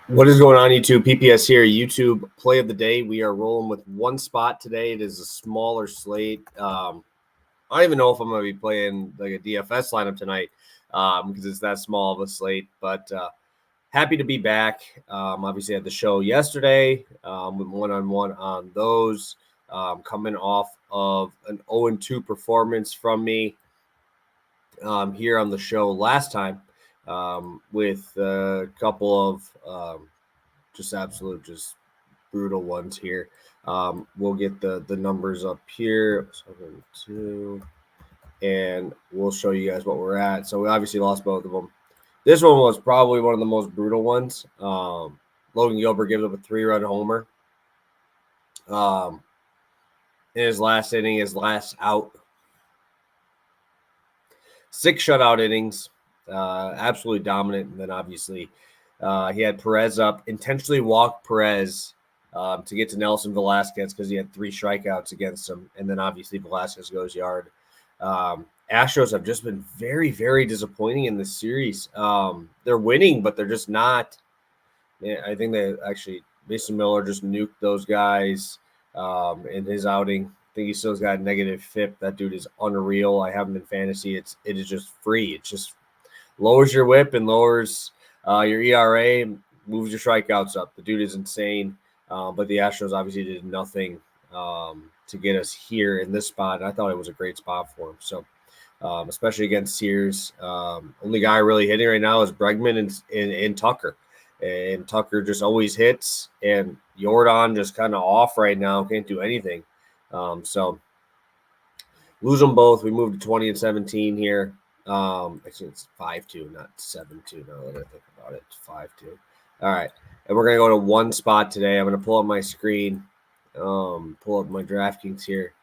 What is going on, YouTube? PPS here, YouTube play of the day. We are rolling with one spot today. It is a smaller slate. I don't even know if I'm going to be playing like a DFS lineup tonight because it's that small of a slate. But happy to be back. Obviously, I had the show yesterday with one-on-one on those. Coming off of an 0-2 performance from me here on the show last time with a couple of just brutal ones here. We'll get the numbers up here. 7-2, and we'll show you guys what we're at. So we obviously lost both of them. This one was probably one of the most brutal ones. Logan Gilbert gives up a 3-run homer. In his last inning, his last out. 6 shutout innings. Absolutely dominant. And then obviously he had Perez up, intentionally walked Perez to get to Nelson Velasquez because he had 3 strikeouts against him. And then obviously Velasquez goes yard. Astros have just been very, very disappointing in this series. They're winning, but they're just not. I think they actually, Mason Miller just nuked those guys in his outing. I think he still's got a negative FIP. That dude is unreal. I have him in fantasy. It is just free. It just lowers your whip and lowers your ERA, moves your strikeouts up. The dude is insane. But the Astros obviously did nothing to get us here in this spot. And I thought it was a great spot for him. So, especially against Sears. Only guy really hitting right now is Bregman and Tucker. And Tucker just always hits. And Jordan just kind of off right now. Can't do anything. So, lose them both. We moved to 20 and 17 here. Actually, it's 5-2, not 7-2. Now that I think about it, it's 5-2. All right, and we're gonna go to one spot today. I'm gonna pull up my screen, pull up my DraftKings here,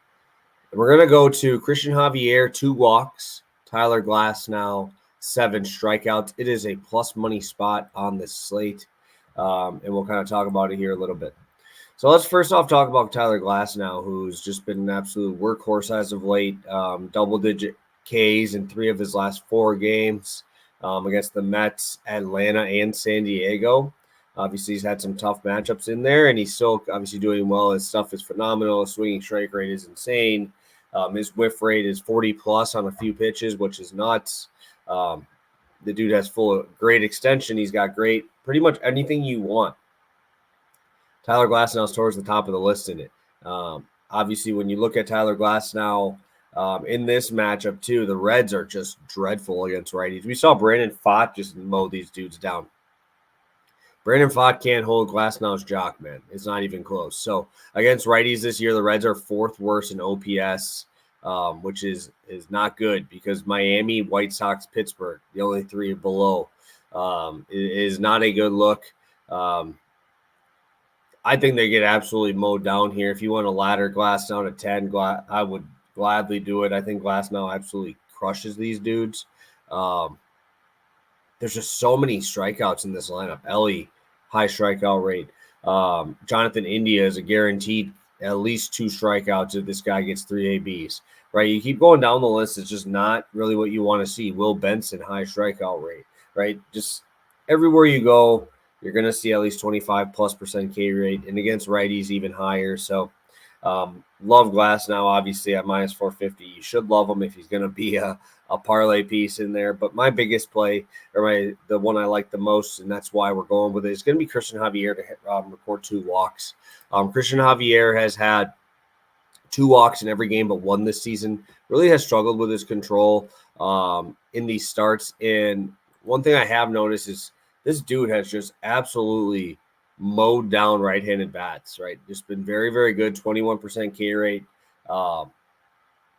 and we're gonna go to Christian Javier, 2 walks, Tyler Glasnow, 7 strikeouts. It is a plus money spot on this slate, and we'll kind of talk about it here a little bit. So let's first off talk about Tyler Glasnow, who's just been an absolute workhorse as of late, double-digit Ks in 3 of his last 4 games against the Mets, Atlanta, and San Diego. Obviously, he's had some tough matchups in there, and he's still obviously doing well. His stuff is phenomenal. His swinging strike rate is insane. His whiff rate is 40+ on a few pitches, which is nuts. The dude has great extension. He's got great, pretty much anything you want. Tyler Glasnow is towards the top of the list in it. Obviously, when you look at Tyler Glasnow, in this matchup, too, the Reds are just dreadful against righties. We saw Brandon Pfaadt just mow these dudes down. Brandon Pfaadt can't hold Glasnow's jock, man. It's not even close. So, against righties this year, the Reds are 4th worst in OPS, which is not good because Miami, White Sox, Pittsburgh, the only 3 below, is not a good look. I think they get absolutely mowed down here. If you want to ladder Glasnow to 10, I would gladly do it. I think Glasnow absolutely crushes these dudes. There's just so many strikeouts in this lineup. Ellie, high strikeout rate. Jonathan India is a guaranteed at least 2 strikeouts if this guy gets 3 ABs, right? You keep going down the list. It's just not really what you want to see. Will Benson, high strikeout rate, right? Just everywhere you go, you're going to see at least 25+% K rate, and against righties even higher. So, love Glasnow, obviously, at minus 450. You should love him if he's going to be a parlay piece in there. But my biggest play, or the one I like the most, and that's why we're going with it, is going to be Christian Javier to record 2 walks. Christian Javier has had 2 walks in every game but 1 this season. Really has struggled with his control in these starts. And one thing I have noticed is this dude has just absolutely mowed down right-handed bats, right? Just been very, very good, 21% K rate.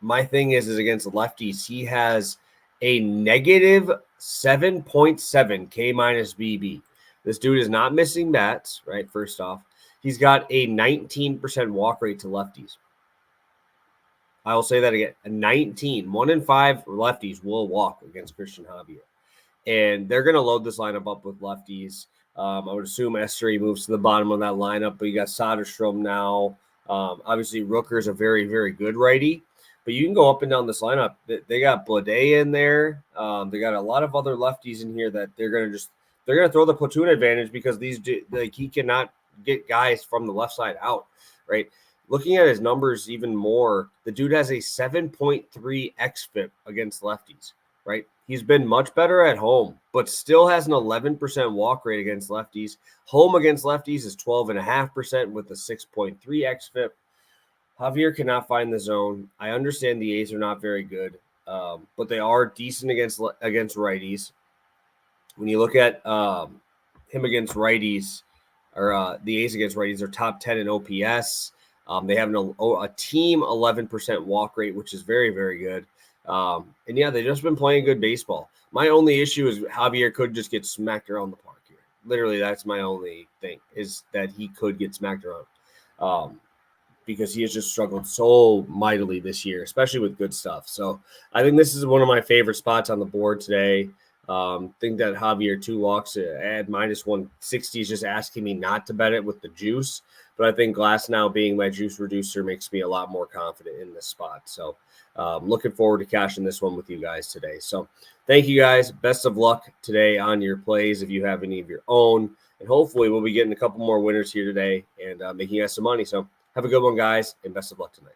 My thing is against lefties, he has a negative 7.7 K minus BB. This dude is not missing bats, right? First off, he's got a 19% walk rate to lefties. I will say that again, a 19. 1 in 5 lefties will walk against Christian Javier. And they're going to load this lineup up with lefties. I would assume Esteri moves to the bottom of that lineup, but you got Soderstrom now. Obviously, Rooker's a very, very good righty, but you can go up and down this lineup. They got Blade in there. They got a lot of other lefties in here that they're going to just they're going to throw the platoon advantage because he cannot get guys from the left side out, right? Looking at his numbers even more, the dude has a 7.3 xFIP against lefties, right? He's been much better at home, but still has an 11% walk rate against lefties. Home against lefties is 12.5% with a 6.3 xFIP. Javier cannot find the zone. I understand the A's are not very good, but they are decent against righties. When you look at him against righties, or the A's against righties, are top 10 in OPS. They have a team 11% walk rate, which is very, very good. And yeah, they've just been playing good baseball. My only issue is Javier could just get smacked around the park here. Literally, that's my only thing, is that he could get smacked around. Because he has just struggled so mightily this year, especially with good stuff. So I think this is one of my favorite spots on the board today. Think that Javier 2 walks at -160 is just asking me not to bet it with the juice. But I think Glasnow being my juice reducer makes me a lot more confident in this spot. So looking forward to cashing this one with you guys today. So thank you guys. Best of luck today on your plays if you have any of your own. And hopefully we'll be getting a couple more winners here today and making us some money. So have a good one, guys, and best of luck tonight.